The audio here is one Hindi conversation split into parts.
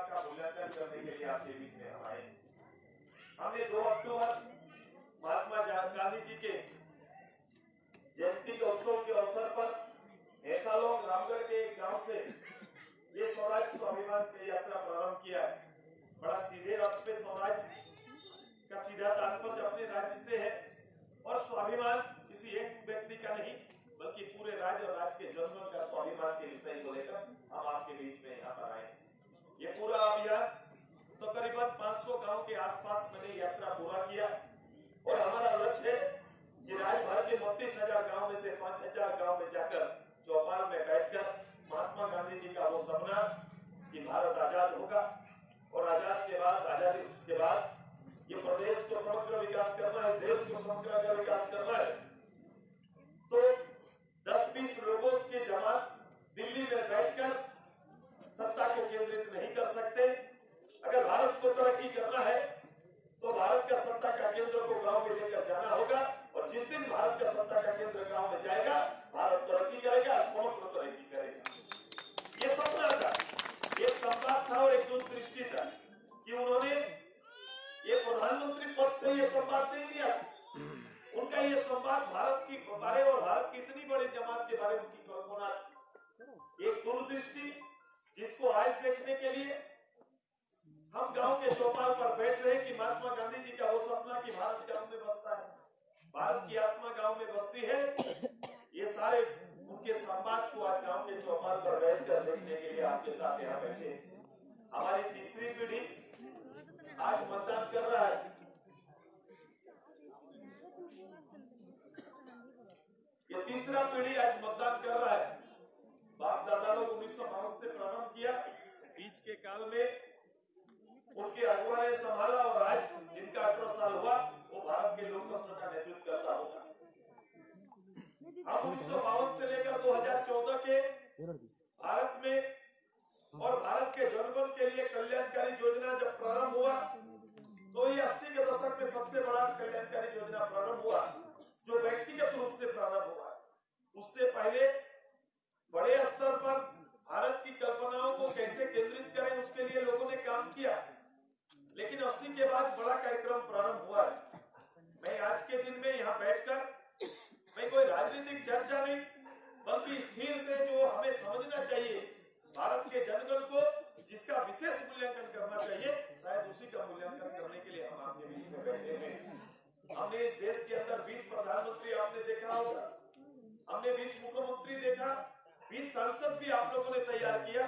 का मूल्यांकन करने के लिए आपके बीच में हम आए। हमने 2 अक्टूबर महात्मा गांधी जी के जयंती के उत्सव के अवसर पर ऐसालोंग रामगढ़ के एक गांव से ये स्वराज स्वाभिमान की यात्रा प्रारंभ किया है। बड़ा सीधे रथ पे स्वराज का सीधा तात्पर्य अपने राज्य से है और स्वाभिमान किसी एक व्यक्ति का नहीं बल्कि पूरे राज्य और राज्य के जनगण का स्वाभिमान के विषय को लेकर हम आपके बीच में यहाँ पर आए। ये पूरा अभियान तो करीबन 500 गांव के आसपास मैंने यात्रा पूरा किया और हमारा लक्ष्य है कि राज्य भर के 32,000 गांव में से 5,000 गांव में जाकर चौपाल में बैठकर महात्मा गांधी जी का वो सपना कि भारत आजाद होगा और आजादी के बाद ये प्रदेश को समग्र विकास करना है, देश को समग्र अगर विकास करना है तो 10-20 लोगों के जमात दिल्ली में बैठकर सत्ता को केंद्रित नहीं कर सकते। अगर भारत को तरक्की करना है तो भारत का सत्ता का केंद्र को गांव में लेकर जाना होगा और जिस दिन भारत का सत्ता का केंद्र गांव में जाएगा भारत तरक्की करेगा, समग्र तरक्की करेगा। ये सपना था, एक संवाद था और एक दूरदृष्टि था कि उन्होंने ये प्रधानमंत्री पद से ये संवाद नहीं दिया। उनका ये संवाद भारत की बारे और भारत की इतनी बड़ी जमात के बारे में उनकी कल्पना, एक दूरदृष्टि जिसको आज देखने के लिए हम गांव के चौपाल पर बैठ रहे कि महात्मा गांधी जी का वो सपना कि भारत गांव में बसता है, भारत की आत्मा गांव में बसती है, ये सारे उनके संवाद को आज गांव के चौपाल पर बैठकर देखने के लिए आपके साथ यहाँ बैठे। हमारी तीसरी पीढ़ी आज मतदान कर रहा है। ये तीसरा पीढ़ी आज मतदान कर रहा है। बाप दादा लोग 1952 से प्रारंभ किया, बीच के काल में उनके अगुआ ने संभाला और आज जिनका 18 साल हुआ वो भारत के लोकतंत्र का नेतृत्व करता होगा। हम 1952 से लेकर 2014 के भारत में और भारत के जनगण के लिए कल्याणकारी योजना जब प्रारंभ हुआ तो ये 80 के दशक में सबसे बड़ा कल्याणकारी योजना प्रारंभ हुआ जो व्यक्तिगत रूप से प्रारंभ हुआ। उससे पहले बड़े स्तर पर भारत की कल्पनाओं को कैसे केंद्रित करें उसके लिए लोगों ने काम किया, लेकिन 80 के बाद बड़ा कार्यक्रम प्रारंभ हुआ है। मैं आज के दिन में यहाँ बैठकर मैं कोई राजनीतिक चर्चा नहीं बल्कि स्थिर से जो हमें समझना चाहिए भारत के जनगण को जिसका विशेष मूल्यांकन करना चाहिए, शायद उसी का मूल्यांकन करने के लिए हम आपके बीच में बैठे हैं। हमने इस देश के अंदर 20 प्रधानमंत्री आपने देखा होगा, हमने 20 मुख्यमंत्री देखा, 20 सांसद भी आप लोगों ने तैयार किया,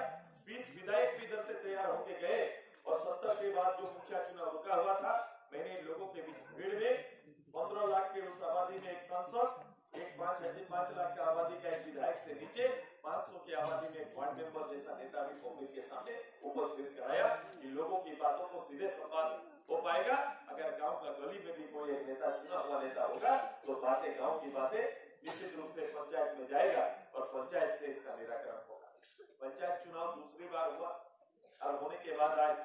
20 विधायक भी इधर से तैयार होके गए और 70 के बाद जो मुखिया चुनाव रुका हुआ था, मैंने इन लोगों के बीच भीड़ में 15 लाख के उस आबादी में एक सांसद, एक 5 लाख का आबादी का एक विधायक से नीचे 500 की आबादी में एक वार्ड मेंबर जैसा नेता भी पब्लिक के सामने उपस्थित कराया कि लोगों की बातों को सीधे संवाद हो पाएगा। अगर गांव का गली में भी कोई एक नेता चुना हुआ नेता होगा तो बातें गांव की बातें निश्चित रूप से पंचायत में जाएगा और पंचायत से इसका निराकरण होगा। पंचायत चुनाव दूसरी बार हुआ और होने के बाद आज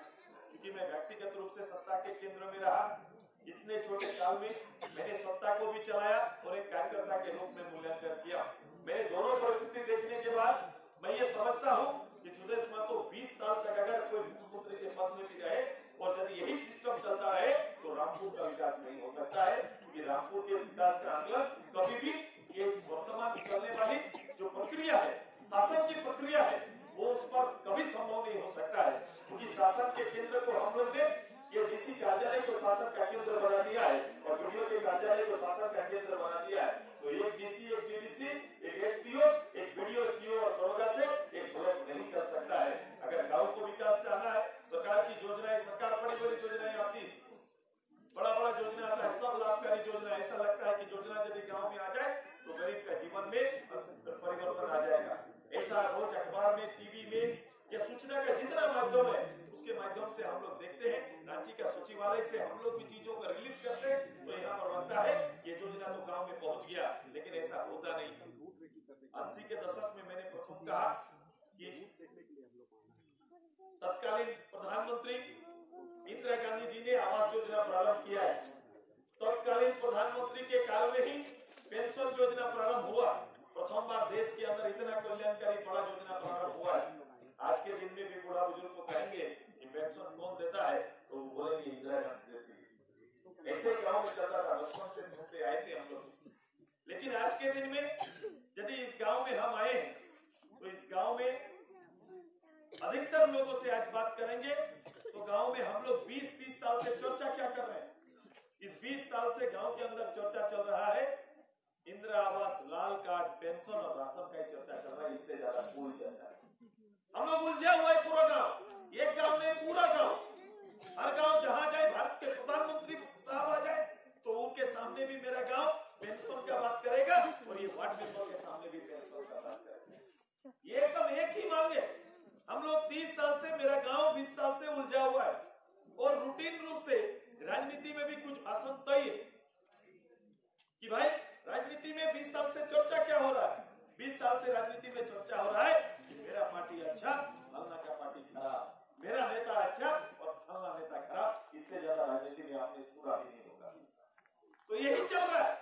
चूंकि मैं व्यक्तिगत रूप से सत्ता के केंद्र में रहा, इतने छोटे काल में मैंने सत्ता को भी चलाया और एक कार्यकर्ता के रूप में मूल्यांकन किया। मैंने दोनों परिस्थिति देखने के बाद मैं ये समझता हूँ कि सुदेश महतो 20 साल तक अगर कोई मुख्यमंत्री के पद में भी रहे और यदि यही सिस्टम चलता रहे तो रामपुर का विकास नहीं हो सकता है, क्योंकि रामपुर के विकास का आंकलन कभी भी ये वर्तमान चलने वाली जो प्रक्रिया है, शासन की प्रक्रिया है, वो उस पर कभी संभव नहीं हो सकता है, क्योंकि शासन के केंद्र को हम लोग ने ये डीसी कार्यालय को शासन का केंद्र बना दिया है और वीडियो के कार्यालय को शासन का केंद्र बना दिया है। तो एक डीसी, एक डीडीसी, एक एसडीओ, एक वीडियो, सीओ और दरोगा से एक ब्लॉक नहीं चल सकता है। अगर गांव को विकास चाहना है, सरकार की योजनाएं, सरकार बड़ी बड़ी योजनाएं आती, बड़ा बड़ा योजना आता है, सब लाभकारी योजना, ऐसा लगता है कि योजना यदि गाँव में आ जाए तो गरीब का जीवन में परिवर्तन आ जाएगा। ऐसा रोज अखबार में, टीवी में या सूचना का जितना माध्यम है उसके माध्यम से हम लोग देखते हैं। रांची का सचिवालय से हम लोग भी चीजों को रिलीज करते हैं तो यहाँ पर लगता है ये योजना तो गांव में पहुंच गया, लेकिन ऐसा होता नहीं। 80 के दशक में मैंने प्रथम कहा कि तत्कालीन प्रधानमंत्री इंदिरा गांधी जी ने आवास योजना प्रारंभ किया है। तत्कालीन प्रधानमंत्री के काल में ही पेंशन योजना प्रारंभ हुआ। प्रथम बार देश के अंदर इतना कल्याणकारी बड़ा योजना प्रारंभ हुआ है। आज के दिन में भी बूढ़ा बुजुर्ग को कहेंगे कि पेंशन कौन देता है, तो वो बोलेंगे इंदिरा गांधी देती है। ऐसे गांव में चलता था, बचपन से सुनते आए थे हम लोग। लेकिन आज के दिन में यदि इस गांव में हम आए तो इस गांव में अधिकतर लोगों से आज बात करेंगे तो गांव में हम लोग 20-30 साल से चर्चा क्या कर रहे हैं। इस 20 साल से गांव के अंदर चर्चा चल रहा है इंदिरा आवास, लाल कार्ड, पेंशन और राशन का चर्चा चल रहा है। इससे ज्यादा कोई चर्चा नहीं। हम लोग उलझा हुआ है पूरा गांव, एक गांव नहीं पूरा गांव। हर गांव जहां जाए, भारत के प्रधानमंत्री साहब आ जाए तो उनके सामने भी मेरा गांव पेंशन का बात करेगा और ये वार्ड मेंबर के सामने भी पेंशन का बात करेगा। ये एकदम एक ही मांग है। हम लोग 30 साल से, मेरा गांव 20 साल से उलझा हुआ है और रूटीन रूप से राजनीति में भी कुछ भाषण तय है कि भाई राजनीति में 20 साल से चर्चा क्या हो रहा है। 20 साल से राजनीति में चर्चा हो रहा है कि मेरा पार्टी अच्छा, फलना का पार्टी खराब, मेरा नेता अच्छा और फलना नेता खराब। इससे ज्यादा राजनीति में आपने सुना भी नहीं होगा। तो यही चल रहा है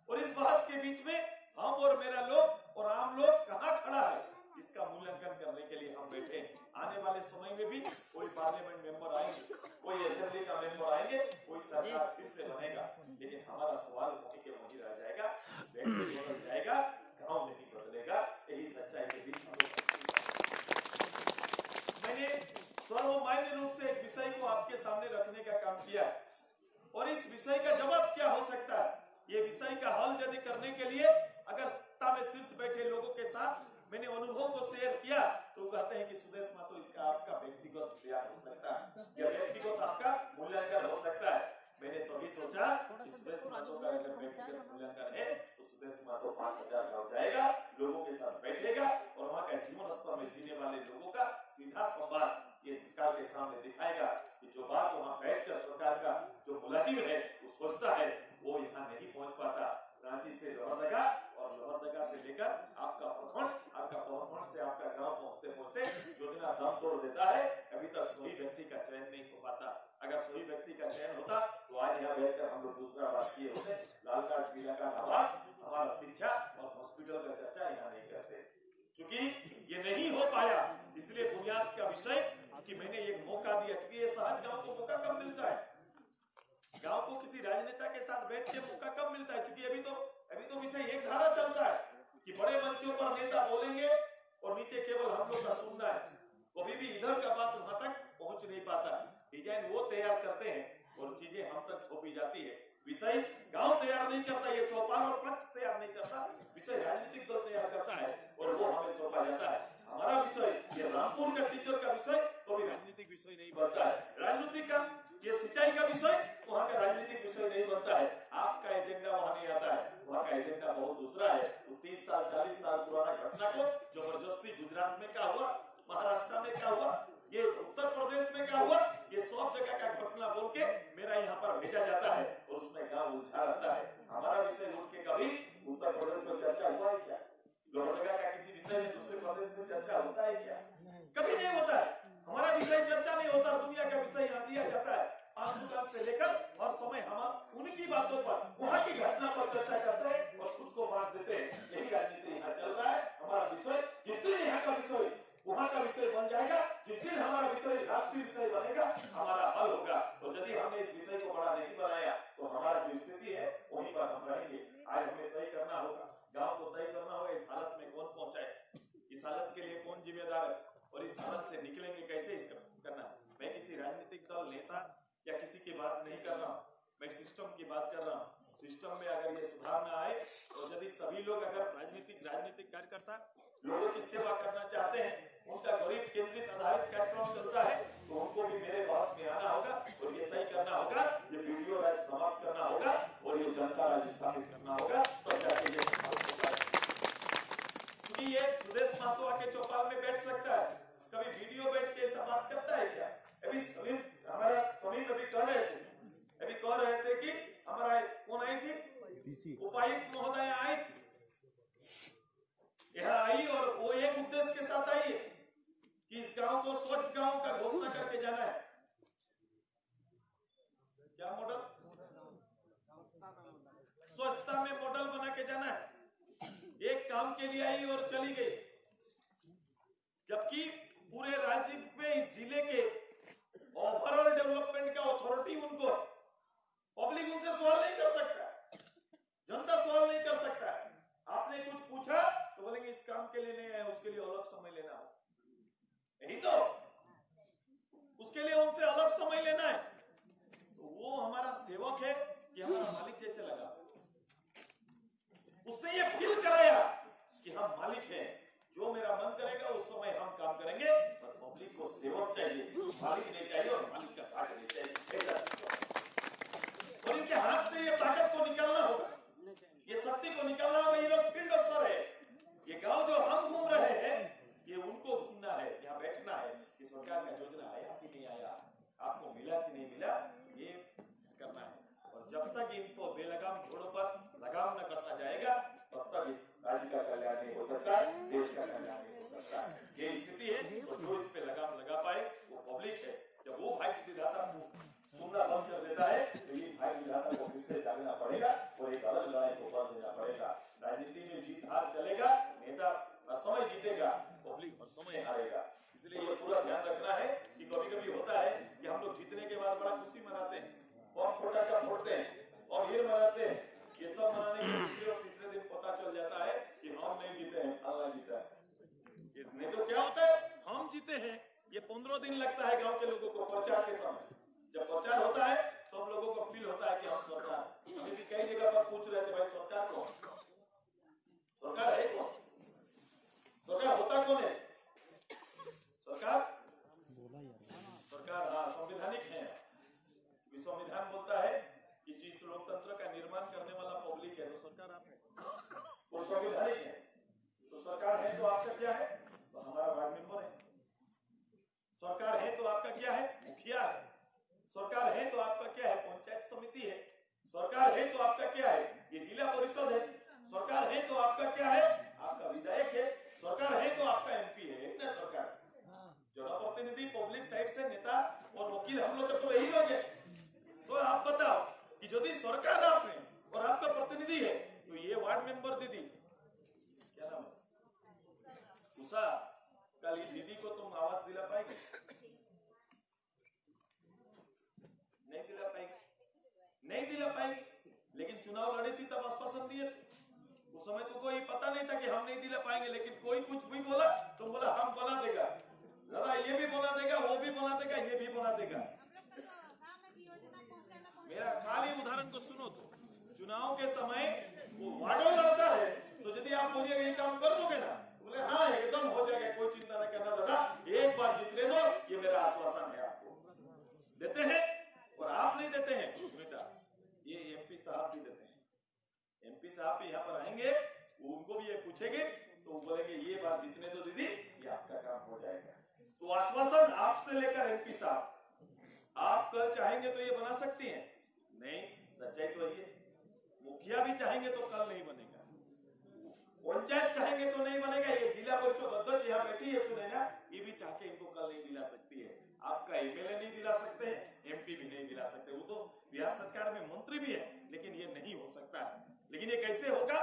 और इस बहस के बीच में हम और मेरा लोग और आम लोग कहाँ खड़ा है, इसका मूल्यांकन करने के लिए हम बैठे हैं। आने वाले समय में भी कोई पार्लियामेंट मेंबर आएंगे, कोई असेंबली का मेंबर आएंगे, कोई सरकार फिर से बनेगा, लेकिन हमारा सवाल वहीं के वहीं रह जाएगा। व्यक्ति बदल जाएगा, गांव नहीं बदलेगा। यही सच्चाई के बीच हम लोग। मैंने सर्वमान्य रूप से एक विषय को आपके सामने रखने का काम किया और इस विषय का जवाब क्या हो सकता है, ये विषय का हल यदि करने के लिए अगर सत्ता में शीर्ष बैठे लोगों के साथ मैंने अनुभव को शेयर किया तो कहते हैं कि सुदेश महतो इसका आपका व्यक्तिगत बयान हो सकता है या व्यक्तिगत आपका मूल्यांकन हो सकता है। मैंने तभी सोचा कि सुदेश महतो का अगर व्यक्तिगत मूल्यांकन है तो सुदेश महतो 5000 गाँव जाएगा, लोगों के साथ बैठेगा और वहाँ का जीवन स्तर में जीने वाले लोगों का सीधा संवाद ये सरकार के सामने दिखाएगा कि जो बात वहाँ बैठकर सरकार का जो मुलाजिम है वो सोचता है वो यहाँ नहीं पहुँच पाता। रांची से लोहरदगा और लोहरदगा से लेकर आपका प्रखंड, आपका प्रखंड से आपका गांव पहुंचते पहुंचते योजना दम तोड़ देता है। अभी तक सही व्यक्ति का चयन नहीं हो पाता। अगर सही व्यक्ति का चयन होता तो आज यहाँ बैठकर हम लोग दूसरा बात किए होते। लाल कार्ड, पीला कार्ड, आवास, हमारा शिक्षा और हॉस्पिटल का चर्चा यहाँ नहीं करते। चूंकि ये नहीं हो पाया इसलिए बुनियाद का विषय कि मैंने एक मौका दिया। चूंकि ये सहज गाँव को मौका कब मिलता है, गांव को किसी राजनेता के साथ बैठ के मौका कब मिलता है। क्योंकि अभी तो विषय एक धारा चलता है कि बड़े मंचों पर नेता बोलेंगे और नीचे केवल हम लोग का सुनना है। कभी भी इधर का बात वहां तक पहुंच नहीं पाता। डिजाइन वो तैयार करते हैं और चीजें हम तक थोपी जाती है। विषय गांव तैयार नहीं करता, ये चौपाल और पंच तैयार नहीं करता, विषय राजनीतिक दल तैयार करता है और वो हमें सौंपा जाता है। हमारा विषय ये रामपुर का टीचर का विषय तो भी राजनीतिक विषय नहीं बनता है। राजनीतिक का ये सिंचाई का विषय वहाँ का राजनीतिक विषय नहीं बनता है। आपका एजेंडा वहाँ नहीं आता है, वहाँ का एजेंडा बहुत दूसरा है। तो 30 साल 40 साल पुराना घटना को जबरदस्ती गुजरात में क्या हुआ, महाराष्ट्र में क्या हुआ, ये उत्तर प्रदेश में क्या हुआ, ये सब जगह का घटना बोल के मेरा यहाँ पर भेजा जाता है और उसमें गाँव उलझा रहता है। हमारा विषय उठ के कभी उत्तर प्रदेश में चर्चा हुआ है क्या? लोहरदगा का किसी विषय में दूसरे प्रदेश में चर्चा होता है क्या? कभी नहीं होता है। हमारा विषय चर्चा नहीं होता, दुनिया का विषय यहाँ दिया जाता है। आंदोलन से लेकर और समय हम उनकी बातों पर, वहाँ की घटना पर चर्चा करते हैं और खुद को बांट देते हैं। यही राजनीति यहाँ चल रहा है। हमारा विषय जिस दिन यहाँ का विषय वहाँ का विषय बन जाएगा, जिस दिन हमारा विषय राष्ट्रीय विषय बनेगा, हमारा हल होगा। और यदि हमने इस विषय को बड़ा नहीं बनाया तो हमारा जो स्थिति है वहीं पर हम रहेंगे। आज हमें तय करना होगा, गाँव को तय करना होगा इस हालत में कौन पहुंचाए, इस हालत के लिए कौन जिम्मेदार है और इस हालत से निकलेंगे कैसे, इसका करना। मैं किसी राजनीतिक दल, नेता या किसी की बात नहीं कर रहा हूँ, मैं सिस्टम की बात कर रहा हूँ। सिस्टम में अगर ये सुधार न आए और यदि सभी लोग अगर राजनीतिक कार्यकर्ता लोगों की सेवा करना चाहते हैं, उनका गरीब केंद्रित आधारित कार्यक्रम चलता है तो उनको भी मेरे पास में आना होगा और ये तय करना होगा, ये वीडियो राज समाप्त करना होगा और ये जनता राज स्थापित करना होगा। तब जाके ये क्योंकि ये सुदेश महतो आके चौपाल में बैठ सकता है, कभी वीडियो बैठ के ऐसा बात करता है क्या? अभी हमारा समीप अभी कह रहे थे कि हमारा कौन आई थी, उपायुक्त महोदय आई थी, यहाँ आई और वो एक उद्देश्य के साथ आई है कि इस गांव को स्वच्छ गांव का घोषणा करके जाना है। क्या मॉडल? स्वच्छता में मॉडल बना के जाना है। एक काम के लिए आई और चली गई, जबकि पूरे राज्य में इस जिले के उसके लिए उनसे अलग समय लेना है, तो वो हमारा सेवक है कि हमारा मालिक जैसे लगा। उसने ये फील कराया कि हम मालिक हैं, जो मेरा मन करेगा उस समय हम काम करेंगे, और पब्लिक को सेवक चाहिए, मालिक नहीं चाहिए, और मालिक का ताकत नहीं चाहिए। और इनके हाथ से ये ताकत को निकालना होगा, ये शक्ति को निकालना होगा। ये लोग फील्ड अफसर है, ये गांव जो हम घूम रहे हैं ये उनको घूमना है, यहाँ बैठना है कि सरकार का योजना आया कि नहीं आया, आपको मिला कि नहीं मिला, ये करना है। और जब तक इनको बेलगाम घोड़ों पर लगाम न कसा जाएगा तब तक इस राज्य का कल्याण नहीं हो सकता, देश का कल्याण नहीं हो सकता। ये स्थिति है, तो जो इस पे लगाम लगा पाए वो पब्लिक है। जब वो भाई विधाता को सुनना बंद कर देता है तो ये भाई विधाता को फिर से जागना पड़ेगा और एक अलग लड़ाई को बढ़ देना पड़ेगा। राजनीति में जीत हार चलेगा, नेता समय जीतेगा, पब्लिक और समय हारेगा। इसलिए ये पूरा ध्यान रखना है कि कभी कभी होता है कि हम लोग जीतने के बाद बड़ा खुशी मनाते हैं, बम फटाखा फोड़ते हैं और भीड़ मनाते हैं। ये सब मनाने के दूसरे और तीसरे दिन पता चल जाता है कि हम नहीं जीते हैं, अल्लाह जीता है। नहीं तो क्या होता है, हम जीते हैं। ये 15 दिन लगता है गांव के लोगों को प्रचार के समय। जब प्रचार होता है तो हम लोगों को फील होता है कि हम सरकार। अभी भी कई जगह पर पूछ रहे थे, भाई सरकार कौन, सरकार है कौन, सरकार होता कौन है? सरकार हाँ संवैधानिक है, क्योंकि संविधान बोलता है कि जिस लोकतंत्र का निर्माण करने वाला पब्लिक है, तो सरकार आप है, वो संवैधानिक है। तो सरकार है तो आपका क्या है? तो हमारा वार्ड मेंबर है। सरकार है तो आपका क्या है? मुखिया है। सरकार है तो आपका क्या है? पंचायत समिति है। सरकार है तो आपका क्या है? ये जिला परिषद है। सरकार है तो आपका क्या है? आपका विधायक है। सरकार है तो आपका एमपी है। इतना सरकार, जनप्रतिनिधि पब्लिक साइड से नेता और वकील हम लोग तो यही लोग हैं। तो आप बताओ कि यदि सरकार आप है और आपका प्रतिनिधि है, तो ये वार्ड मेंबर दीदी, क्या नाम है, उषा, कल इस दीदी को तुम आवाज दिला पाएंगे? नहीं दिला पाएंगे, नहीं दिला पाएंगे। लेकिन चुनाव लड़े थी तब आश्वासन दिए थे। उस समय तो कोई पता नहीं था कि हम नहीं दिला पाएंगे, लेकिन कोई कुछ भी बोला तो बोला हम बना देगा, दादा ये भी बना देगा, वो भी बना देगा, ये भी बना देगा। मेरा खाली उदाहरण को सुनो तो, चुनाव के समय वो वार्डो लड़ता है, तो यदि आप बोलिएगा ये काम कर दोगे ना, बोले हाँ एकदम हो जाएगा, कोई चिंता न करना दादा, एक बार जीतने दो, ये मेरा आश्वासन है। आपको देते हैं और आप नहीं देते हैं बेटा, ये एमपी साहब भी देते हैं। एमपी साहब भी यहाँ पर आएंगे, उनको भी ये पूछेंगे तो वो बोलेंगे ये बार जीतने दो दीदी, ये आपका काम हो जाएगा। तो आश्वासन आपसे लेकर एमपी साहब, आप कल चाहेंगे तो ये बना सकती हैं? नहीं, सच्चाई तो ये, मुखिया भी चाहेंगे तो कल नहीं बनेगा, पंचायत चाहेंगे तो नहीं बनेगा, ये जिला परिषद अध्यक्ष यहाँ बैठी है सुनैना, ये भी चाह के इनको कल नहीं दिला सकती है। आपका एमएलए नहीं दिला सकते हैं, एमपी भी नहीं दिला सकते, वो तो बिहार सरकार में मंत्री भी है, लेकिन ये नहीं हो सकता है। लेकिन ये कैसे होगा?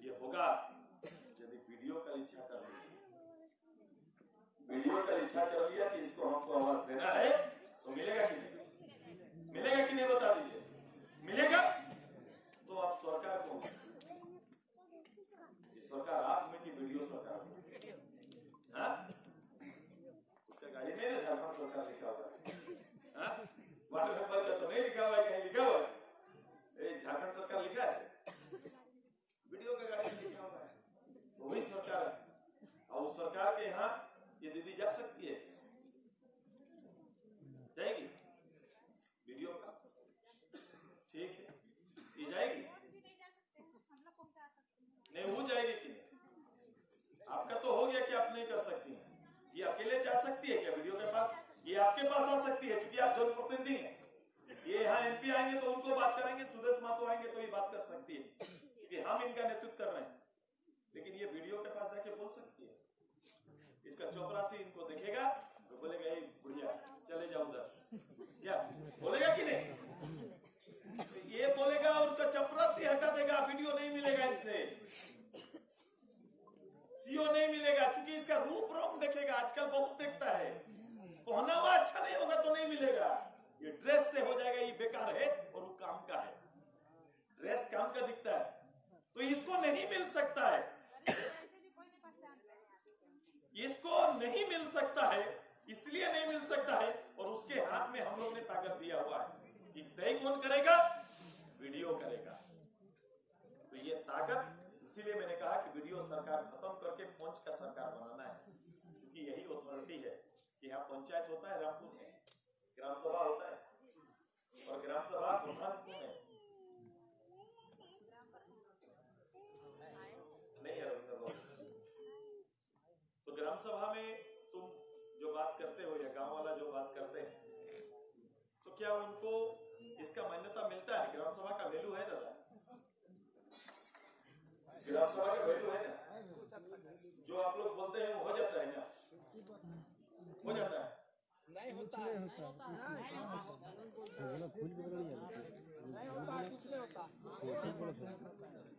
ये होगा यदि वीडियो कल इच्छा कर लिया, वीडियो कल इच्छा कर लिया कि इसको हमको आवाज देना है, तो मिलेगा कि नहीं? मिलेगा कि नहीं बता दीजिए। मिलेगा तो आप सरकार को, सरकार आप में की वीडियो सरकार, हाँ उसका गाड़ी में ना झारखंड सरकार लिखा हुआ है, वार्ड मेंबर का तो नहीं लिखा हुआ है, कहीं लिखा हुआ है झारखंड सरकार लिखा है, वीडियो का गाड़ी में लिखा हुआ है, वही सरकार है। और उस सरकार के यहाँ ये दीदी जा सकती है, जाएगी वीडियो का, ठीक है, ये जाएगी नहीं, हो जाएगी कि नहीं? आपका तो हो गया कि आप नहीं कर सकती हैं, ये अकेले जा सकती है क्या वीडियो के पास? ये आपके पास आ सकती है क्योंकि आप जनप्रतिनिधि हैं। ये यहाँ एमपी आएंगे तो उनको बात करेंगे, सुदेश महतो आएंगे तो ये बात कर सकती है क्योंकि हम इनका नेतृत्व कर रहे हैं। लेकिन ये वीडियो के पास जाके बोल सकती है, इसका चौपरासी इनको देखेगा तो बोलेगा ये बुढ़िया चले जाओ उधर, क्या बोलेगा कि नहीं? तो ये बोलेगा और उसका चपरासी हटा देगा, वीडियो नहीं मिलेगा इनसे, सीओ नहीं मिलेगा, क्योंकि इसका रूप रंग देखेगा, आजकल बहुत देखता है, पहना हुआ अच्छा नहीं होगा तो नहीं मिलेगा, ये ड्रेस से हो जाएगा, ये बेकार है और वो काम का है, ड्रेस काम का दिखता है, तो इसको नहीं मिल सकता है, इसको नहीं मिल सकता है। इसलिए नहीं मिल सकता है, और उसके हाथ में हम लोग ने ताकत दिया हुआ है कि तय कौन करेगा, वीडियो करेगा। तो ये ताकत, इसीलिए मैंने कहा कि वीडियो सरकार खत्म करके पंच का सरकार बनाना है, क्योंकि यही अथॉरिटी है कि यहाँ पंचायत होता है रामपुर में, ग्राम सभा होता है, और ग्राम सभा प्रधान कौन है? नहीं है रविंद्र बाबू। तो ग्राम सभा में तुम जो बात करते हो या गांव वाला जो बात करते हैं, तो क्या उनको इसका मान्यता मिलता है? ग्राम सभा का वैल्यू है दादा? ग्राम सभा का वैल्यू है ना? जो आप लोग बोलते हैं वो हो जाता है ना? हो जाता है? नहीं होता है, नहीं होता,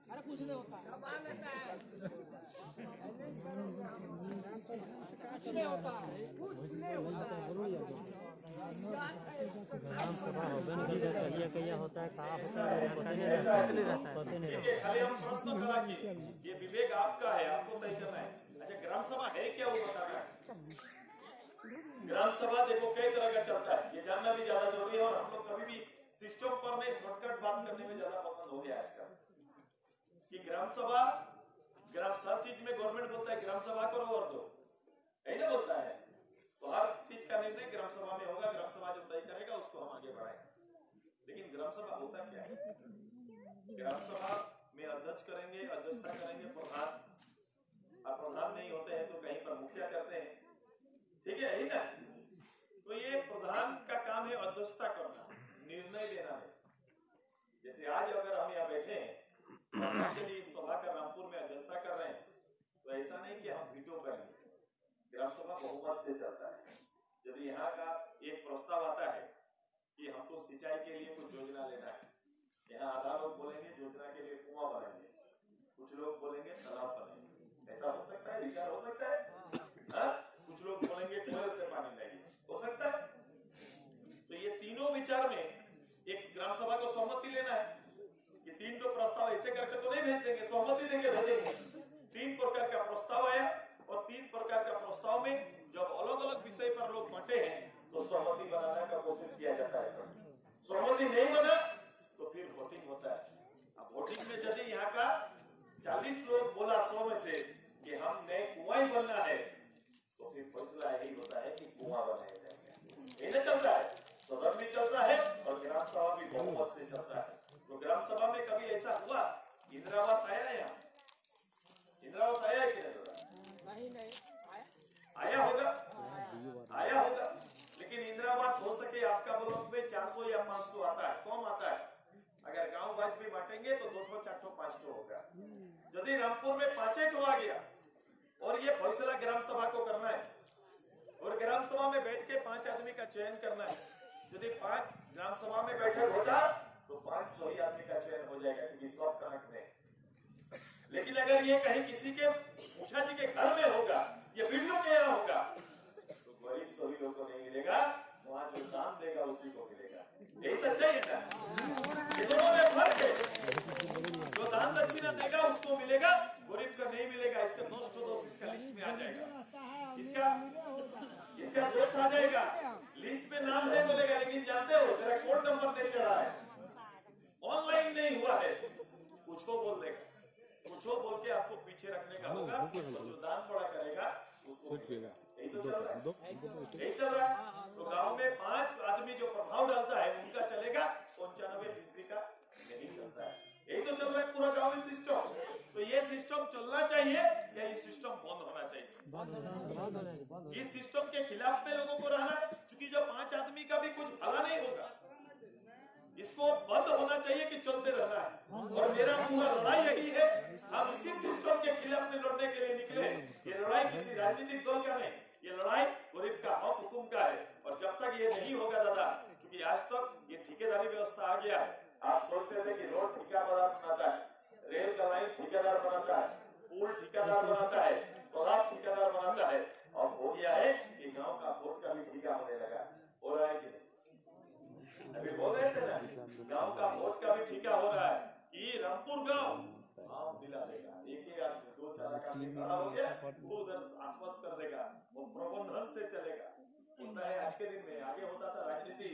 अरे कुछ नहीं होता, कुछ नहीं होता, ग्राम सभा होगा नहीं कहिया कहिया होता है, कहाँ होता है पता नहीं रहता है। खाली हम प्रश्न खड़ा किए, ये विवेक आपका है, आपको तय करना है। अच्छा, ग्राम सभा है क्या वो बताना है। ग्राम सभा देखो कई तरह का चलता है, ये जानना भी ज्यादा जरूरी है, और हम लोग कभी भी सिस्टम पर नहीं, शॉर्टकट बात करने में ज्यादा पसंद हो गया आजकल कि ग्राम सभा, ग्राम हर चीज में गवर्नमेंट बोलता है ग्राम सभा करो और दो, यही ना बोलता है। तो हर चीज का निर्णय ग्राम सभा में होगा, ग्राम सभा जो तय करेगा उसको हम आगे बढ़ाएंगे। लेकिन ग्राम सभा होता क्या है? ग्राम सभा में अध्यक्ष करेंगे, अध्यक्षता करेंगे प्रधान, और प्रधान नहीं होते हैं तो कहीं पर मुखिया करते हैं, ठीक है, यही ना? तो ये प्रधान का काम है अध्यक्षता करना, निर्णय देना है। जैसे आज अगर हम यहाँ बैठे हैं और इस सभा का रामपुर में अध्यक्षता कर रहे हैं, तो ऐसा नहीं कि हम वीटो करेंगे। ग्राम सभा बहुमत से चलता है। यदि यहाँ का एक प्रस्ताव आता है कि हमको सिंचाई के लिए कुछ योजना लेना है, यहाँ आधा लोग बोलेंगे योजना के लिए कुआं बनाएंगे, कुछ लोग बोलेंगे तालाब बनाएंगे, ऐसा हो सकता है, विचार हो सकता है, हाँ? कुछ लोग बोलेंगे कुएं से पानी लाएंगे, हो सकता है। तो ये तीनों विचार में एक ग्राम सभा को सहमति लेना है कि तीन तो प्रस्ताव ऐसे करके तो नहीं भेज देंगे, सहमति देके भेजेंगे। 3 प्रकार का प्रस्ताव आया, और 3 प्रकार का प्रस्ताव में जब अलग अलग विषय पर लोग बंटे हैं तो सहमति बनाने का कोशिश किया जाता है। सहमति नहीं बना तो फिर वोटिंग होता है। अब वोटिंग में यदि यहाँ का 40 लोग बोला 100 में से कि हम नए कुआं ही बनना है, तो फिर फैसला यही होता है कि कुआं बनाया जाएगा। ये नहीं चलता है, सदन भी चलता है और ग्राम सभा भी बहुमत से चलता है। तो ग्राम सभा में कभी ऐसा हुआ इंदिरा आवास आया? यहाँ इंदिरा आवास आया है कि नहीं? नहीं आया होगा, आया होगा। लेकिन इंदिरा आवास हो सके आपका ब्लॉक में 400 या 500 आता है, कम आता है। अगर गांव वाइज में बांटेंगे तो 200, 400, 500 होगा। यदि रामपुर में 5 आ गया और ये फैसला ग्राम सभा को करना है, और ग्राम सभा में बैठ के 5 आदमी का चयन करना है। यदि 5 ग्राम सभा में बैठक होता तो 500 ही आदमी का चयन हो जाएगा, क्योंकि सब कनेक्ट में। लेकिन अगर ये कहीं किसी के मुखिया जी के घर में होगा, ये वीडियो के यहाँ होगा, तो गरीब सभी लोगों को नहीं मिलेगा, वहाँ जो दान देगा उसी को मिलेगा। यही सच्चाई है ना? ये दोनों में फर्क है। जो दान दक्षिणा देगा उसको मिलेगा, गरीब को नहीं मिलेगा। इसका दोष इसका लिस्ट में आ जाएगा, इसका दोष आ जाएगा, लिस्ट में नाम है बोलेगा, लेकिन जानते हो तेरा कोड नंबर नहीं चढ़ा है, ऑनलाइन नहीं हुआ है, कुछ को बोल देगा, कुछ को बोल के आपको पीछे रखने का होगा। तो जो दान बड़ा करेगा उसको मिलेगा। यही तो चल रहा है, यही चल रहा है। तो गांव में 5 आदमी जो प्रभाव डालता है उनका चलेगा, 95% का नहीं चलता है। यही तो चल रहा है पूरा गांव में सिस्टम। तो ये सिस्टम चलना चाहिए या ये सिस्टम बंद होना चाहिए? इस सिस्टम के खिलाफ में लोगों को रहना, क्योंकि जो 5 आदमी का भी कुछ भला नहीं होगा। इसको बंद होना चाहिए कि चलते रहना है। और मेरा पूरा लड़ाई यही है, हम इसी सिस्टम के खिलाफ में लड़ने के लिए निकले। ये लड़ाई किसी राजनीतिक दल का नहीं, ये लड़ाई गरीब का हक हुकुम का है। और जब तक ये नहीं होगा दादा, क्योंकि आज तक ये ठेकेदारी व्यवस्था आ गया है। आप सोचते थे कि रोड ठेकेदार बनाता है, रेल का लाइन ठेकेदार बनाता है, पुल ठेकेदार बनाता है, तालाब ठेकेदार बनाता है। अब हो गया है कि गांव का वोट का भी ठेका होने लगा। हो रहा है कि नहीं? अभी बोल रहे थे ना, गांव का वोट का भी ठेका हो रहा है कि रामपुर गांव आम दिला देगा। एक आदमी 2-4 आदमी खड़ा हो गया, वो उधर आसपास कर देगा, वो प्रबंधन से चलेगा। होता है आज के दिन में। आगे होता था राजनीति।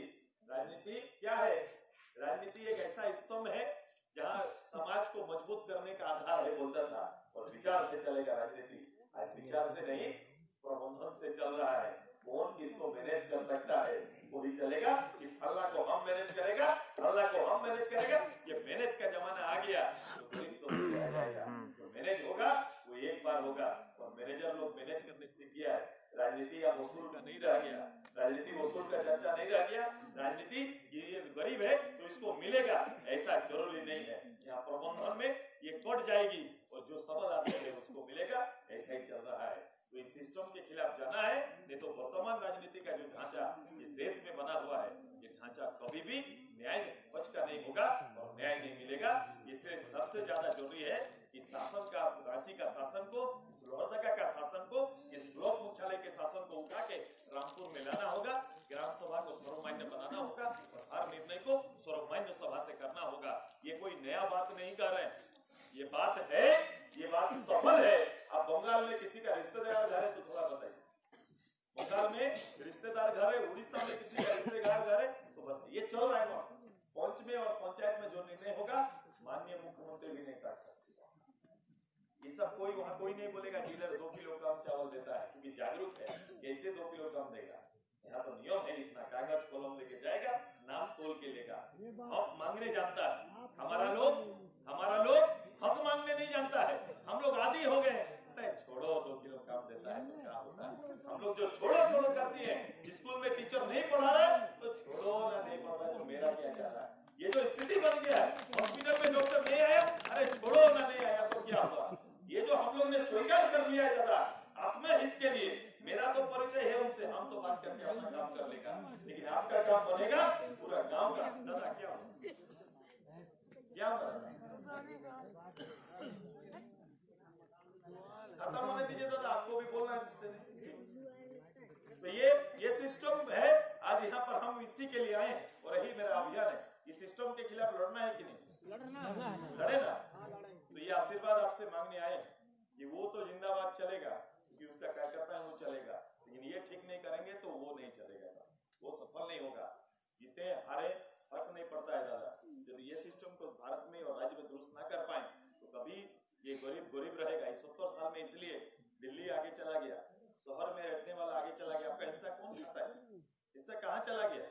राजनीति क्या है? राजनीति एक ऐसा स्तंभ है जहाँ समाज को मजबूत करने का आधार है बोलता था, और विचार से चलेगा राजनीति। आज विचार से नहीं, प्रबंधन से चल रहा है। कौन किसको मैनेज कर सकता है वो भी चलेगा, कि फल्ला को हम मैनेज करेगा, फल्ला को हम मैनेज करेगा। ये मैनेज का जमाना आ गया तो आ जाएगा। तो मैनेज होगा वो एक बार होगा, और मैनेजर लोग मैनेज करने सीख गया है। राजनीति अब वसूल का नहीं रह गया, राजनीति वसूल का चर्चा नहीं रह गया। राजनीति ये गरीब है तो इसको मिलेगा ऐसा जरूरी नहीं है। यहाँ प्रबंधन में ये कट जाएगी और जो सबल आदमी है उसको मिलेगा, ऐसा ही चल रहा है। तो इस सिस्टम के खिलाफ जाना है, नहीं तो वर्तमान राजनीति का जो ढांचा इस देश में बना हुआ है, ये ढांचा कभी भी न्याय पक्ष का नहीं होगा और न्याय नहीं मिलेगा। इसलिए सबसे ज्यादा जरूरी है कि शासन का, रांची का शासन को, इस लोहरदगा का शासन को, इस ब्लॉक मुख्यालय के शासन को उठा के रामपुर में लाना होगा। ग्राम सभा को सर्वमान्य बनाना होगा और हर निर्णय को सर्वमान्य सभा से करना होगा। ये कोई नया बात नहीं कर रहे हैं, ये बात है, ये बात सफल है। अब बंगाल में किसी का रिश्तेदार घर है तो थोड़ा बताइए, बंगाल में रिश्तेदार घर है, उड़ीसा में किसी का रिश्तेदार घर है तो बताइए। ये चल रहा है वहाँ। पंच में और पंचायत में जो निर्णय होगा माननीय मुख्यमंत्री भी नहीं काट सकते। ये सब कोई वहाँ कोई नहीं बोलेगा डीलर 2 किलो कम चावल देता है, क्योंकि जागरूक है, कैसे 2 किलो कम देगा। यहाँ तो नियम है, इतना कागज कलम लेके जाएगा, नाम तोल के लेगा। हक मांगने जानता है हमारा लोग हक मांगने नहीं जानता है। हम लोग आदी हो गए, छोड़ो 2 किलो कम देता है तो क्या होता है। हम लोग जो छोड़ो कर दिए, स्कूल में टीचर नहीं पढ़ा रहा है तो छोड़ो ना, नहीं पढ़ा तो मेरा क्या जा रहा है। ये जो स्थिति बन गया है, हॉस्पिटल में डॉक्टर नहीं आया, अरे छोड़ो ना, नहीं आया तो क्या हुआ। ये जो हम लोग ने स्वीकार कर लिया है दादा आत्महित के लिए, मेरा तो परिचय है उनसे, हम तो बात करके अपना काम कर लेगा, लेकिन आपका काम बनेगा पूरा गाँव का। दादा क्या खत्म होने दीजिए दादा, आपको भी बोलना है। तो ये सिस्टम है। आज यहाँ पर हम इसी के लिए आए हैं और यही मेरा अभियान है। इस सिस्टम के खिलाफ लड़ना है कि नहीं? लड़े ना। तो ये आशीर्वाद आपसे मांगने आए हैं कि वो तो जिंदाबाद चलेगा, क्योंकि उसका कार्यकर्ता है वो चलेगा, लेकिन ये ठीक नहीं करेंगे तो वो नहीं चलेगा, वो सफल नहीं होगा। जीते हारे फर्क नहीं पड़ता है दादा। जब ये सिस्टम को भारत में और राज्य में दुरुस्त ना कर पाए तो कभी ये गरीब रहेगा। इस 70 साल में इसलिए दिल्ली आगे चला गया, शहर में रहने वाला आगे चला गया। आपका हिस्सा कौन खाता है? हिस्सा कहाँ चला गया?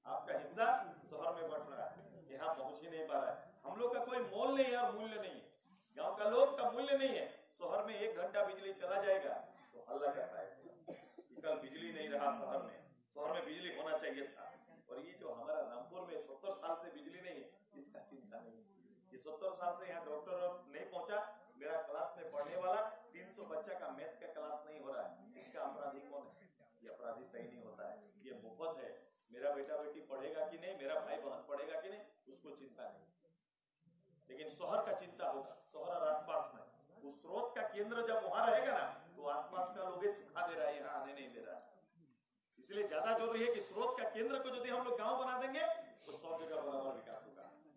आपका हिस्सा शहर में बढ़ रहा है, यहाँ पहुंच ही नहीं पा रहा है। हम लोग का कोई मोल नहीं है और मूल्य नहीं है, गांव का लोग का मूल्य नहीं है। शहर में 1 घंटा बिजली चला जाएगा तो हल्ला करता है, कल बिजली नहीं रहा शहर में बिजली होना चाहिए था। और ये जो हमारा रामपुर में 70 साल से बिजली नहीं है, इसका चिंता नहीं। ये 70 साल से यहाँ डॉक्टर नहीं पहुंचा। मेरा क्लास में पढ़ने वाला 300 बच्चा का मैथ का क्लास नहीं हो रहा है, इसका अपराधी कौन है? ये अपराधी तय नहीं होता है, ये मुफ्त है। मेरा बेटा बेटी पढ़ेगा कि नहीं, मेरा भाई बहन पढ़ेगा कि नहीं, उसको चिंता नहीं। लेकिन शहर का चिंता होगा, शहर और आसपास में उस स्रोत का केंद्र जब वहां रहेगा ना तो आसपास का लोग सुखा दे रहा है, यहाँ आने नहीं दे रहा है। इसलिए ज्यादा जरूरी है कि स्रोत का केंद्र को यदि हम लोग गांव बना देंगे तो 100 जगह बराबर विकास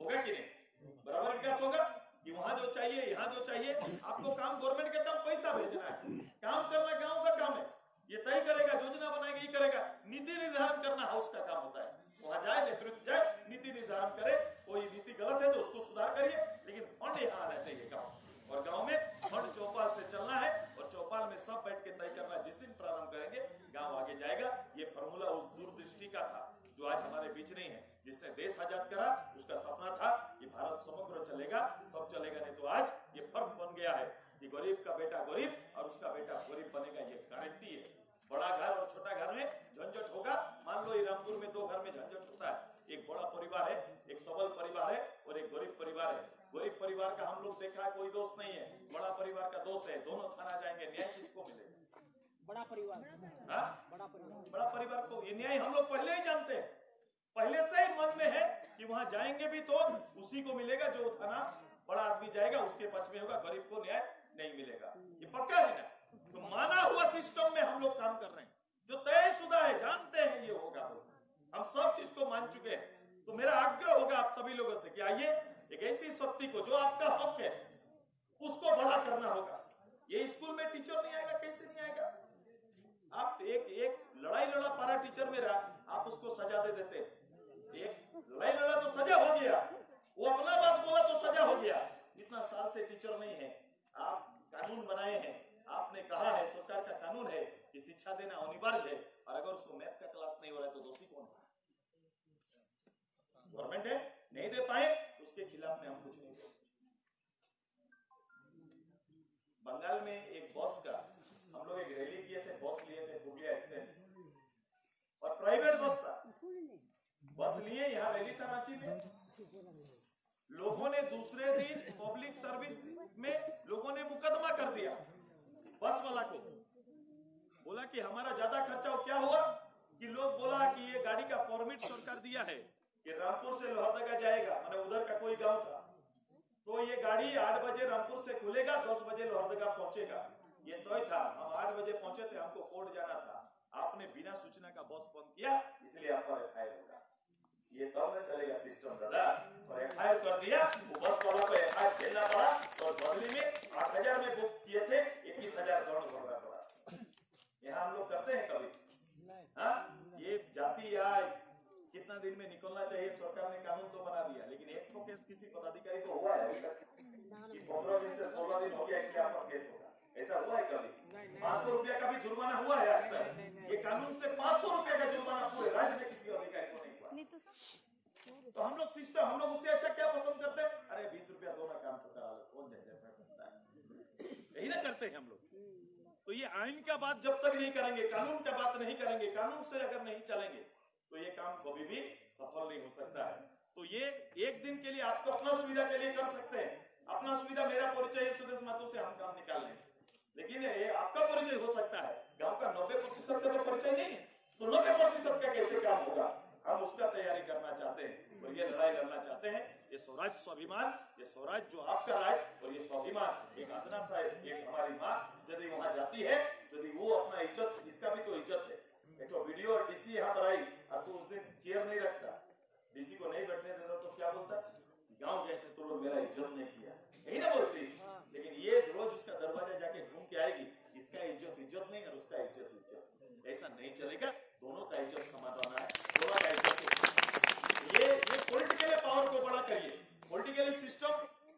होगा कि नहीं? बराबर विकास होगा कि वहां जो चाहिए यहाँ जो चाहिए। आपको काम गवर्नमेंट के काम पैसा भेजना है, काम करना गांव का काम है। ये तय करेगा, योजना बनाएगा, ये करेगा। नीति निर्धारण करना हाउस का काम होता है। वहां जाए, नेतृत्व जाए, नीति निर्धारण करे। कोई नीति गलत है तो उसको सुधार करिए, लेकिन फंड यहाँ आना चाहिए गाँव। और गाँव में फंड चौपाल से चलना है और चौपाल में सब बैठ के तय करना। जिस दिन प्रारंभ करेंगे गाँव आगे जाएगा। ये फॉर्मूला उस दूरदृष्टि का था जो आज हमारे बीच नहीं है। जिसने देश आजाद करा उसका सपना था कि भारत समग्र चलेगा, तब चलेगा, नहीं तो आज ये फर्क बन गया है कि गरीब का बेटा गरीब और उसका बेटा गरीब बनेगा, ये गारंटी है। बड़ा घर और छोटा घर में झंझट होगा। मान लो रामपुर में 2 घर में झंझट होता है, एक बड़ा परिवार है, एक सबल परिवार है और एक गरीब परिवार है। गरीब परिवार का हम लोग देखा कोई दोष नहीं है, बड़ा परिवार का दोष है। दोनों थाना जाएंगे, न्याय किसको मिलेगा? बड़ा परिवार बड़ा परिवार को ये न्याय हम लोग पहले ही जानते हैं, पहले से ही मन में है कि वहां जाएंगे भी तो उसी को मिलेगा जो थाना बड़ा आदमी जाएगा उसके पक्ष में होगा, गरीब को न्याय नहीं मिलेगा। ये पक्का है ना? तो माना हुआ सिस्टम में हम लोग काम कर रहे हैं, जो तयशुदा है, जानते हैं ये होगा। हम सब चीज को मान चुके हैं। तो मेरा आग्रह होगा आप सभी लोगों से कि आइए एक ऐसी शक्ति को जो आपका हक है उसको बड़ा करना होगा। ये स्कूल में टीचर नहीं आएगा, कैसे नहीं आएगा? आप एक लड़ाई लड़ा पारा टीचर मेरा, आप उसको सजा दे देते। एक लड़ाई लड़ा तो सजा हो गया, वो अपना बात बोला तो सजा हो गया। इतना साल से टीचर नहीं है, आप कानून बनाए हैं, आपने कहा है, सरकार का कानून है कि शिक्षा देना अनिवार्य है, और अगर उसको मैथ का क्लास नहीं हो रहा है तो दोषी कौन है? गवर्नमेंट है, नहीं दे पाए उसके खिलाफ में हम कुछ नहीं बोलते। बंगाल में एक बस का हम लोग एक रैली किए थे, बस लिए थे पुरलिया स्टैंड से, और प्राइवेट बस था, बस लिए, यहाँ रैली था रांची में। लोगों ने दूसरे दिन पब्लिक सर्विस में लोगों ने मुकदमा कर दिया बस वाला को, बोला कि हमारा ज्यादा खर्चा हो। क्या हुआ कि लोग बोला कि ये गाड़ी का परमिट सरकार दिया है कि रामपुर से लोहरदगा जाएगा, माने उधर का कोई गांव था, तो ये गाड़ी 8 बजे रामपुर से खुलेगा, 10 बजे लोहरदगा पहुंचेगा। ये तय था, हम 8 बजे पहुंचे थे, हमको कोर्ट जाना था, आपने बिना सूचना का बस बंद किया, इसलिए आप पर एफआईआर होगा। ये तब न चलेगा सिस्टम दादा, और एफआईआर कर दिया, वो बस वाला को एफआईआर देना पड़ा, और बदली में 8000 में बुक किए थे, 21,000 दंड भरना पड़ा। यहाँ हम लोग करते हैं कभी? हाँ, ये जाति या कितना दिन में निकलना चाहिए, सरकार ने कानून तो बना दिया, लेकिन एक तो केस किसी पदाधिकारी को हुआ है कि 15 दिन से 16 दिन हो गया इसलिए आप पर केस होगा, ऐसा हुआ है कभी? 500 रुपया का भी जुर्माना हुआ है आज तक। ये कानून से 500 रुपया का जुर्माना पूरे राज्य में किसी अधिकारी को नहीं हुआ। तो हम लोग सिस्टम, हम लोग उससे अच्छा क्या पसंद करते हैं? अरे 20 रुपया दो ना, काम करता है, कौन करता है, यही ना करते हैं हम लोग। तो ये आइन का बात जब तक नहीं करेंगे, कानून का बात नहीं करेंगे, कानून से अगर नहीं चलेंगे तो ये काम कभी भी सफल नहीं हो सकता है। तो ये एक दिन के लिए आपको अपना सुविधा के लिए कर सकते हैं, अपना सुविधा, मेरा परिचय सुदेश महतो से हम काम निकाल लें, लेकिन ये आपका परिचय हो सकता है, गांव का 90% का तो परिचय नहीं, तो 90% का कैसे काम होगा? हम उसका तैयारी करना चाहते हैं और ये लड़ाई लड़ना चाहते हैं। ये स्वराज स्वाभिमान, ये स्वराज जो आपका राज, और ये स्वाभिमान एक आदना साहब, एक हमारी माँ यदि वहां जाती है, यदि वो अपना इज्जत, इसका भी तो इज्जत है। एक तो वीडियो और डीसी यहाँ पर आई, और तो उस दिन चेयर नहीं रखता, डीसी को नहीं बैठने देता, तो क्या बोलता? गांव गए थे तो लोग मेरा इज्जत नहीं किया, यही ना बोलती। लेकिन ये रोज उसका दरवाजा जाके घूम के आएगी, इसका इज्जत नहीं, और उसका इज्जत। ऐसा नहीं चलेगा, दोनों का इज्जत समाना है, दोनों का इज्जत। ये पॉलिटिकल पावर को बड़ा करिए, पॉलिटिकल सिस्टम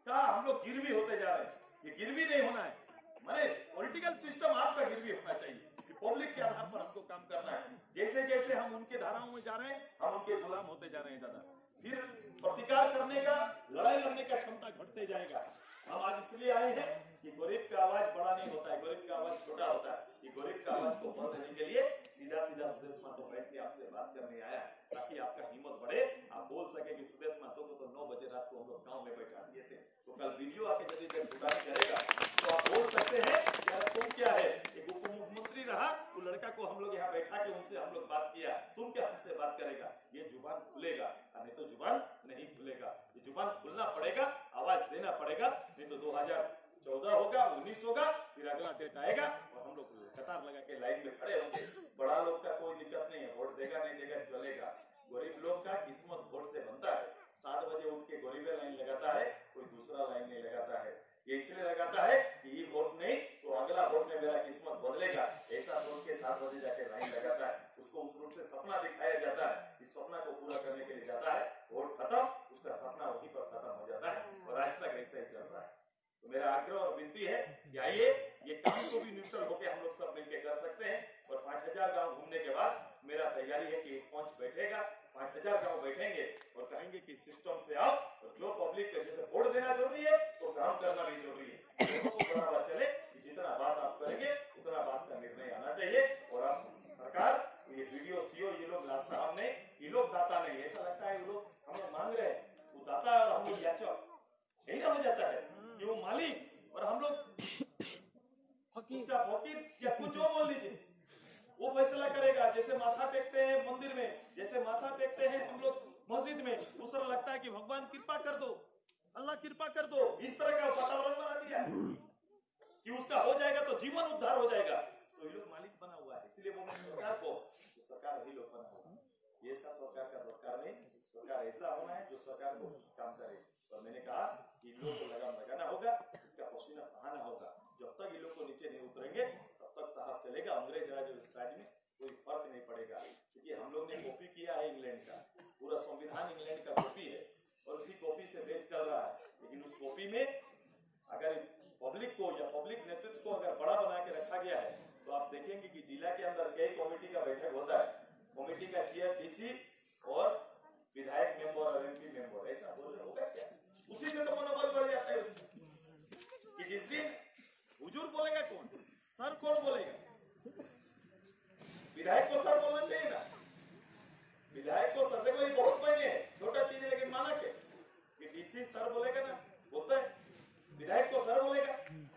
का हम लोग गिरवी होते जा रहे हैं, ये गिरवी नहीं होना है, माने पॉलिटिकल सिस्टम आपका गिरवी होना चाहिए, पब्लिक के आधार पर हमको काम करना है। जैसे जैसे हम उनके धाराओं में जा रहे हैं, हम उनके गुलाम होते जा रहे हैं दादा, फिर प्रतिकार करने का, लड़ाई लड़ने का क्षमता घटते जाएगा। हम आज इसलिए आए हैं कि गरीब का आवाज बड़ा नहीं होता है, गरीब का आवाज छोटा होता है। ये गरीब का आवाज को बल देने के लिए सीधा सुदेश महतो बैठ के आपसे बात करने आया, ताकि आपका हिम्मत बढ़े, आप बोल सके कि सुदेश महतो को तो 9 बजे रात को हम लोग गाँव में बैठा दिए थे, तो कल वीडियो आके यदि जुटाई करेगा तो आप बोल सकते हैं यार तुम क्या है, एक उप मुख्यमंत्री रहा, वो लड़का को हम लोग यहाँ बैठा के उनसे हम लोग बात किया, तुम क्या हमसे बात करेगा? ये जुबान खुलेगा, नहीं तो जुबान नहीं खुलेगा। ये जुबान खुलना पड़ेगा, आवाज देना पड़ेगा, नहीं तो 2014 होगा, 19 होगा, फिर अगला डेट आएगा और हम लोग कतार लगा के लाइन में खड़े होंगे। बड़ा लोग का कोई दिक्कत नहीं है, वोट देगा नहीं देगा चलेगा, गरीब लोग का किस्मत वोट से बनता है। 7 बजे उठ के गरीबे लाइन लगाता है, कोई दूसरा लाइन नहीं लगाता है, ये इसलिए लगाता है कि ये वोट नहीं तो अगला वोट में मेरा किस्मत बदलेगा, ऐसा सोच के 7 बजे जाके लाइन लगाता है। उसको उस रूप से सपना दिखाया जाता है, इस सपना को पूरा करने के लिए जाता है, वोट खत्म, उसका सपना वहीं पर खत्म हो जाता है, और आज तक ऐसा ही चल रहा है। तो मेरा आग्रह और विनती है कि आइए ये काम को भी न्यूट्रल होकर हम लोग सब मिलकर कर सकते हैं। और 5000 गांव घूमने के बाद मेरा तैयारी है कि एक मंच बैठेगा, 5000 गांव बैठेंगे और कहेंगे कि सिस्टम से आओ, और जो पब्लिक के जैसे वोट देना जरूरी है तो काम करना भी जरूरी है। दोनों को बराबर चले कि जितना बात आप करेंगे उतना बात का निर्णय आना चाहिए। और आप सरकार, ये वीडियो सीओ, ये लोग लाट साहब नहीं, ये लोग दाता नहीं, ऐसा लगता है ये लोग हम लोग मांग रहे हैं, वो दाता है और हम लोग याचक, यही ना हो जाता है कि वो मालिक और हम लोग उसका फकीर, या कुछ जो बोल लीजिए, वो फैसला करेगा। जैसे माथा टेकते हैं मंदिर में, जैसे माथा टेकते हैं हम लोग मस्जिद में, उस तरह लगता है कि भगवान कृपा कर दो, अल्लाह कृपा कर दो, इस तरह का वातावरण बना दिया कि उसका हो जाएगा तो जीवन उद्धार हो जाएगा। तो ये लोग मालिक बना हुआ है, इसलिए वो सरकार को, तो सरकार ही लोग बना हुआ है। ऐसा सरकार का दरकार नहीं, सरकार ऐसा होना है जो सरकार को काम करे। और मैंने कहा कि लोग को लगाम लगाना होगा, इसका पसीना बहाना होगा। जब तक ये लोग को नीचे नहीं उतरेंगे तब तक साहब चलेगा। अंग्रेज राज और इस राज्य में कोई फर्क नहीं पड़ेगा, क्योंकि हम लोग ने कॉपी किया है इंग्लैंड का, पूरा संविधान इंग्लैंड का कॉपी है और उसी कॉपी से देश चल रहा है। लेकिन उस कॉपी में अगर पब्लिक को या पब्लिक नेतृत्व को अगर बड़ा बना के रखा गया है, तो आप देखेंगे कि जिला के अंदर कई कमेटी का बैठक होता है, कमेटी का चेयर डीसी और विधायक मेंबर और एमपी मेंबर, ऐसा बोल रहे होगा क्या? उसी से तो मनोबल बढ़ जाता है उसका, कि जिस दिन हुजूर बोलेगा कौन, सर कौन बोलेगा? विधायक को सर बोलना चाहिए ना। विधायक को सर, देखो ये बहुत मायने है, छोटा चीज है लेकिन माना के, कि डीसी सर बोलेगा ना,